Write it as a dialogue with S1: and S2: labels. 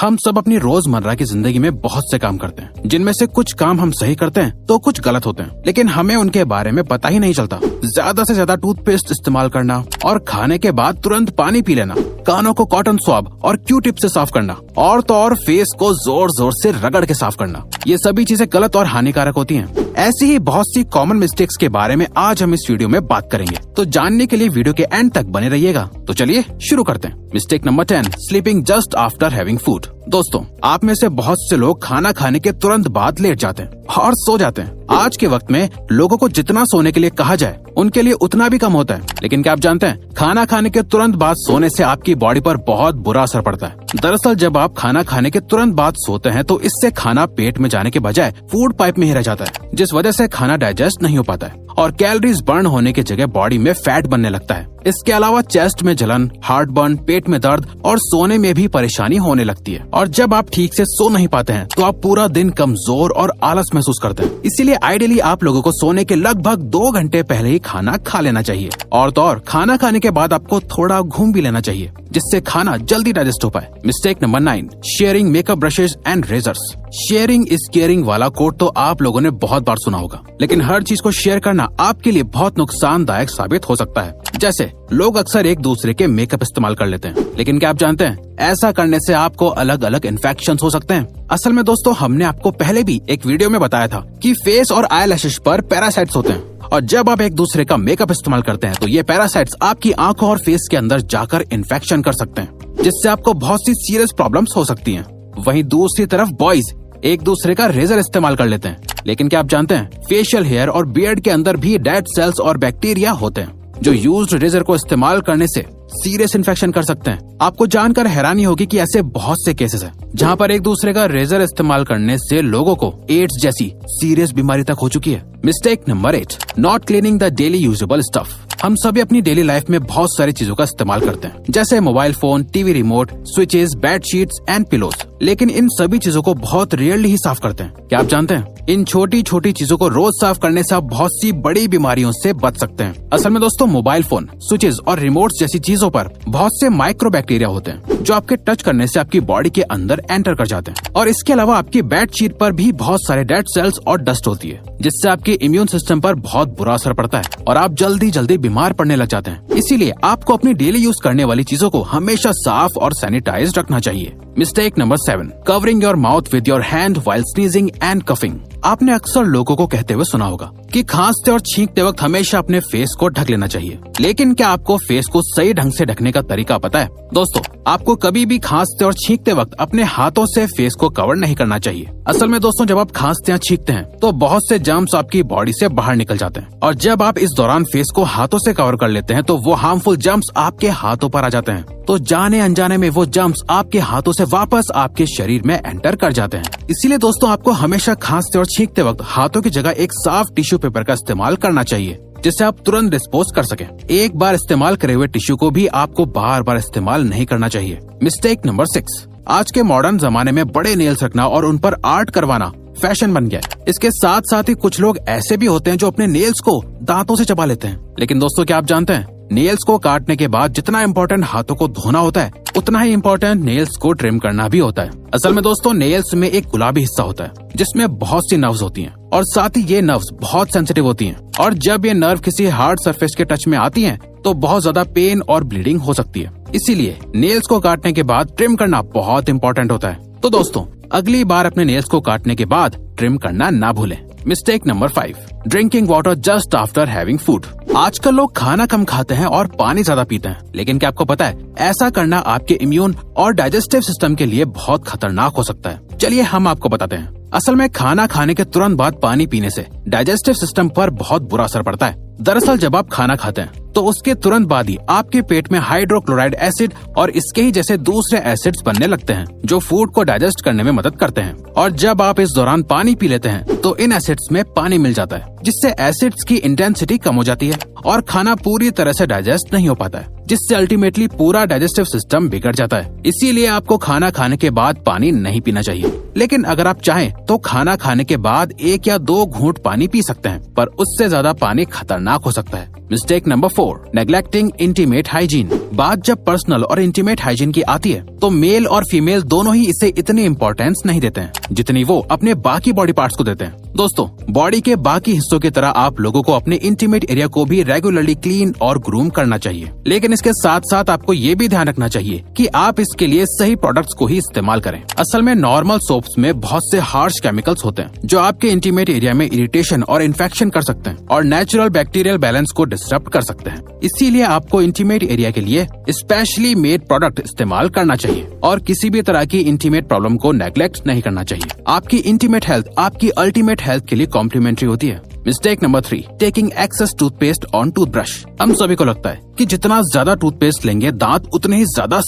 S1: हम सब अपनी रोजमर्रा की जिंदगी में बहुत से काम करते हैं, जिनमें से कुछ काम हम सही करते हैं तो कुछ गलत होते हैं, लेकिन हमें उनके बारे में पता ही नहीं चलता। ज्यादा से ज्यादा टूथपेस्ट इस्तेमाल करना और खाने के बाद तुरंत पानी पी लेना, कानों को कॉटन स्वैब और क्यू टिप से साफ करना और तो और फेस को जोर जोर से रगड़ के साफ करना, ये सभी चीजें गलत और हानिकारक होती हैं। ऐसी ही बहुत सी कॉमन मिस्टेक्स के बारे में आज हम इस वीडियो में बात करेंगे, तो जानने के लिए वीडियो के एंड तक बने रहिएगा। तो चलिए शुरू करते हैं। Mistake number 10, sleeping just after having food. दोस्तों, आप में से बहुत से लोग खाना खाने के तुरंत बाद लेट जाते हैं और सो जाते हैं। आज के वक्त में लोगों को जितना सोने के लिए कहा जाए उनके लिए उतना भी कम होता है, लेकिन क्या आप जानते हैं, खाना खाने के तुरंत बाद सोने से आपकी बॉडी पर बहुत बुरा असर पड़ता है। दरअसल जब आप खाना खाने के तुरंत बाद सोते हैं तो इससे खाना पेट में जाने के बजाय फूड पाइप में ही रह जाता है, जिस वजह से खाना डाइजेस्ट नहीं हो पाता है और कैलोरीज बर्न होने की जगह बॉडी में फैट बनने लगता है। इसके अलावा चेस्ट में जलन, हार्ट बर्न, पेट में दर्द और सोने में भी परेशानी होने लगती है। और जब आप ठीक से सो नहीं पाते हैं तो आप पूरा दिन कमजोर और आलस महसूस करते हैं। इसीलिए आइडियली आप लोगों को सोने के लगभग 2 घंटे पहले ही खाना खा लेना चाहिए। और तो और खाना खाने के बाद आपको थोड़ा घूम भी लेना चाहिए, जिससे खाना जल्दी डाइजेस्ट हो पाए। Mistake number 9, sharing makeup brushes and razors. Sharing is caring वाला कोट तो आप लोगों ने बहुत बार सुना होगा, लेकिन हर चीज को शेयर करना आपके लिए बहुत नुकसानदायक साबित हो सकता है। जैसे लोग अक्सर एक दूसरे के मेकअप इस्तेमाल कर लेते हैं, लेकिन क्या आप जानते हैं, ऐसा करने से आपको अलग अलग इन्फेक्शन हो सकते हैं। असल में दोस्तों, हमने आपको पहले भी एक वीडियो में बताया था कि फेस और आई लैशेज पर पैरासाइट्स होते हैं, और जब आप एक दूसरे का मेकअप इस्तेमाल करते हैं तो ये पैरासाइट्स आपकी आंखों और फेस के अंदर जाकर इन्फेक्शन कर सकते हैं, जिससे आपको बहुत सी सीरियस प्रॉब्लम्स हो सकती हैं। वहीं दूसरी तरफ बॉयज एक दूसरे का रेजर इस्तेमाल कर लेते हैं, लेकिन क्या आप जानते हैं, फेशियल हेयर और बियर्ड के अंदर भी डेड सेल्स और बैक्टीरिया होते हैं, जो यूज्ड रेजर को इस्तेमाल करने से सीरियस इन्फेक्शन कर सकते हैं। आपको जानकर हैरानी होगी कि ऐसे बहुत से केसेस हैं जहां पर एक दूसरे का रेजर इस्तेमाल करने से लोगों को एड्स जैसी सीरियस बीमारी तक हो चुकी है। Mistake number 8, not cleaning the daily usable stuff. हम सभी अपनी डेली लाइफ में बहुत सारी चीजों का इस्तेमाल करते हैं, जैसे mobile phone, TV remote, switches, bedsheets and pillows, लेकिन इन सभी चीजों को बहुत रेयरली ही साफ करते हैं। क्या आप जानते हैं, इन छोटी छोटी चीजों को रोज साफ करने से आप बहुत सी बड़ी बीमारियों से बच सकते हैं। असल में दोस्तों, मोबाइल फोन, स्विचेस और रिमोट्स जैसी चीजों पर बहुत से माइक्रो बैक्टीरिया होते हैं, जो आपके टच करने से आपकी बॉडी के अंदर एंटर कर जाते हैं। और इसके अलावा आपकी बेडशीट पर भी बहुत सारे डेड सेल्स और डस्ट होती है, जिससे आपके इम्यून सिस्टम पर बहुत बुरा असर पड़ता है और आप जल्दी जल्दी बीमार पड़ने लग जाते हैं। इसीलिए आपको अपनी डेली यूज करने वाली चीजों को हमेशा साफ और सैनिटाइज रखना चाहिए। Mistake number 7, covering your mouth with your hand while sneezing and coughing. आपने अक्सर लोगों को कहते हुए सुना होगा कि खांसते और छींकते वक्त हमेशा अपने फेस को ढक लेना चाहिए, लेकिन क्या आपको फेस को सही ढंग से ढकने का तरीका पता है? दोस्तों, आपको कभी भी खांसते और छींकते वक्त अपने हाथों से फेस को कवर नहीं करना चाहिए। असल में दोस्तों, जब आप खांसते या छींकते हैं तो बहुत से जर्म्स आपकी बॉडी से बाहर निकल जाते हैं, और जब आप इस दौरान फेस को हाथों से कवर कर लेते हैं तो वो हार्मफुल जर्म्स आपके हाथों पर आ जाते हैं। तो जाने अनजाने में वो जर्म्स आपके हाथों से वापस आपके शरीर में एंटर कर जाते हैं। इसीलिए दोस्तों, आपको हमेशा खांसते और छींकते वक्त हाथों की जगह एक साफ टिश्यू पेपर का इस्तेमाल करना चाहिए, जिससे आप तुरंत डिस्पोज कर सकें। एक बार इस्तेमाल करे हुए टिश्यू को भी आपको बार बार इस्तेमाल नहीं करना चाहिए। मिस्टेक नंबर 6, आज के मॉडर्न जमाने में बड़े नेल्स रखना और उन पर आर्ट करवाना फैशन बन गया है। इसके साथ साथ ही कुछ लोग ऐसे भी होते हैं जो अपने नेल्स को दांतों से चबा लेते हैं। लेकिन दोस्तों, क्या आप जानते हैं, नेल्स को काटने के बाद जितना इम्पोर्टेंट हाथों को धोना होता है, उतना ही इम्पोर्टेंट नेल्स को ट्रिम करना भी होता है। असल में दोस्तों, नेल्स में एक गुलाबी हिस्सा होता है जिसमें बहुत सी नर्व्स होती हैं, और साथ ही ये नर्व्स बहुत सेंसिटिव होती हैं, और जब ये नर्व किसी हार्ड सरफेस के टच में आती हैं तो बहुत ज्यादा पेन और ब्लीडिंग हो सकती है। इसीलिए नेल्स को काटने के बाद ट्रिम करना बहुत इम्पोर्टेंट होता है। तो दोस्तों, अगली बार अपने नेल्स को काटने के बाद ट्रिम करना ना भूलें। Mistake number 5, drinking water just after having food. आजकल लोग खाना कम खाते हैं और पानी ज्यादा पीते हैं, लेकिन क्या आपको पता है, ऐसा करना आपके इम्यून और डाइजेस्टिव सिस्टम के लिए बहुत खतरनाक हो सकता है। चलिए हम आपको बताते हैं। असल में खाना खाने के तुरंत बाद पानी पीने से डाइजेस्टिव सिस्टम पर बहुत बुरा असर पड़ता है। दरअसल जब आप खाना खाते हैं तो उसके तुरंत बाद ही आपके पेट में हाइड्रोक्लोराइड एसिड और इसके ही जैसे दूसरे एसिड्स बनने लगते हैं, जो फूड को डाइजेस्ट करने में मदद करते हैं। और जब आप इस दौरान पानी पी लेते हैं तो इन एसिड्स में पानी मिल जाता है, जिससे एसिड्स की इंटेंसिटी कम हो जाती है और खाना पूरी तरह से डाइजेस्ट नहीं हो पाता है, जिससे अल्टीमेटली पूरा डाइजेस्टिव सिस्टम बिगड़ जाता है। इसीलिए आपको खाना खाने के बाद पानी नहीं पीना चाहिए। लेकिन अगर आप चाहें तो खाना खाने के बाद 1 या 2 घूंट पानी पी सकते हैं, पर उससे ज्यादा पानी खतरनाक हो सकता है। Mistake number 4, neglecting intimate hygiene. बात जब पर्सनल और इंटीमेट हाइजीन की आती है तो मेल और फीमेल दोनों ही इसे इतनी इम्पोर्टेंस नहीं देते हैं जितनी वो अपने बाकी बॉडी पार्ट्स को देते हैं। दोस्तों, बॉडी के बाकी हिस्सों की तरह आप लोगों को अपने इंटीमेट एरिया को भी रेगुलरली क्लीन और ग्रूम करना चाहिए, लेकिन इसके साथ साथ आपको ये भी ध्यान रखना चाहिए कि आप इसके लिए सही प्रोडक्ट्स को ही इस्तेमाल करें। असल में नॉर्मल सोप्स में बहुत से हार्श केमिकल्स होते हैं जो आपके इंटीमेट एरिया में इरिटेशन और इन्फेक्शन कर सकते हैं और नेचुरल बैक्टीरियल बैलेंस को डिस्टर्ब कर सकते हैं। इसीलिए आपको इंटीमेट एरिया के लिए स्पेशली मेड प्रोडक्ट इस्तेमाल करना चाहिए और किसी भी तरह की इंटीमेट प्रॉब्लम को नेग्लेक्ट नहीं करना चाहिए। आपकी इंटीमेट हेल्थ आपकी अल्टीमेट हेल्थ के लिए कॉम्प्लीमेंट्री होती है। Mistake number 3, taking excess toothpaste on toothbrush. हम सभी को लगता है कि जितना ज्यादा टूथपेस्ट लेंगे दांत उतने ही ज्यादा